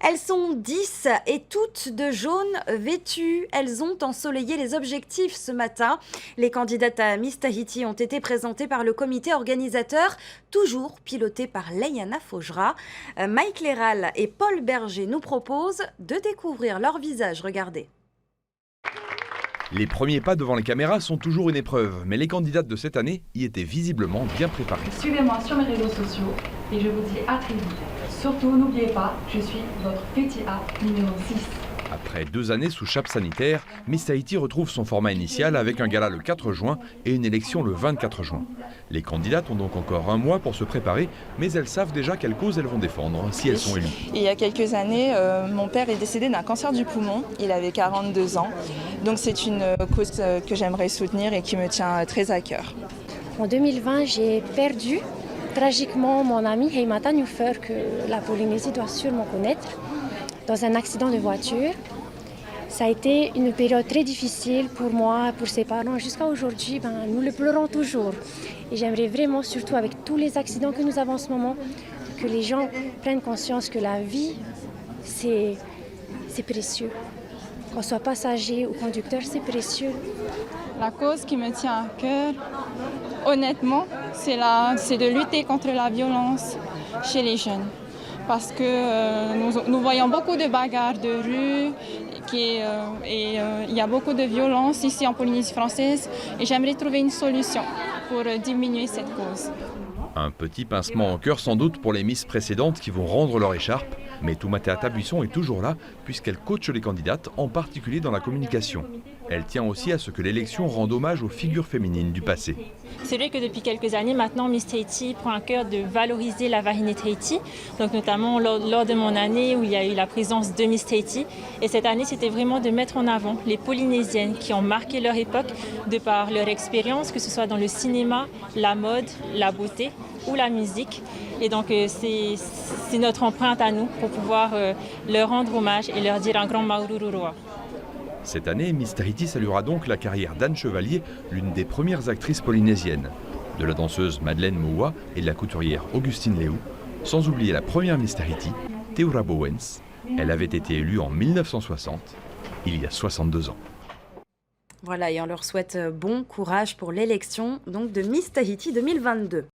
Elles sont 10 et toutes de jaune vêtues. Elles ont ensoleillé les objectifs ce matin. Les candidates à Miss Tahiti ont été présentées par le comité organisateur, toujours piloté par Leiana Faugera. Mike Léral et Paul Berger nous proposent de découvrir leur visage. Regardez. Les premiers pas devant les caméras sont toujours une épreuve, mais les candidates de cette année y étaient visiblement bien préparées. Suivez-moi sur mes réseaux sociaux et je vous dis à très vite. Surtout, n'oubliez pas, je suis votre petit A numéro 6. Après 2 années sous chape sanitaire, Miss Tahiti retrouve son format initial avec un gala le 4 juin et une élection le 24 juin. Les candidates ont donc encore un mois pour se préparer, mais elles savent déjà quelle cause elles vont défendre si elles sont élues. Il y a quelques années, mon père est décédé d'un cancer du poumon. Il avait 42 ans. Donc c'est une cause que j'aimerais soutenir et qui me tient très à cœur. En 2020, j'ai perdu tragiquement mon ami Heimata Newfer, que la Polynésie doit sûrement connaître, dans un accident de voiture. Ça a été une période très difficile pour moi, pour ses parents. Jusqu'à aujourd'hui, nous le pleurons toujours. Et j'aimerais vraiment, surtout avec tous les accidents que nous avons en ce moment, que les gens prennent conscience que la vie, c'est précieux. Qu'on soit passager ou conducteur, c'est précieux. La cause qui me tient à cœur, honnêtement, c'est de lutter contre la violence chez les jeunes. Parce que nous voyons beaucoup de bagarres de rue et il y a beaucoup de violence ici en Polynésie française et j'aimerais trouver une solution pour diminuer cette cause. Un petit pincement au cœur sans doute pour les Miss précédentes qui vont rendre leur écharpe, mais Toumatea Buisson est toujours là puisqu'elle coache les candidates, en particulier dans la communication. Elle tient aussi à ce que l'élection rende hommage aux figures féminines du passé. C'est vrai que depuis quelques années maintenant, Miss Tahiti prend à cœur de valoriser la Wahine Tahiti, donc notamment lors de mon année où il y a eu la présence de Miss Tahiti. Et cette année, c'était vraiment de mettre en avant les Polynésiennes qui ont marqué leur époque de par leur expérience, que ce soit dans le cinéma, la mode, la beauté ou la musique. Et donc c'est notre empreinte à nous pour pouvoir leur rendre hommage et leur dire un grand Maurururoa. Cette année, Miss Tahiti saluera donc la carrière d'Anne Chevalier, l'une des premières actrices polynésiennes, de la danseuse Madeleine Moua et de la couturière Augustine Léou, sans oublier la première Miss Tahiti, Teura Bowens. Elle avait été élue en 1960, il y a 62 ans. Voilà, et on leur souhaite bon courage pour l'élection donc de Miss Tahiti 2022.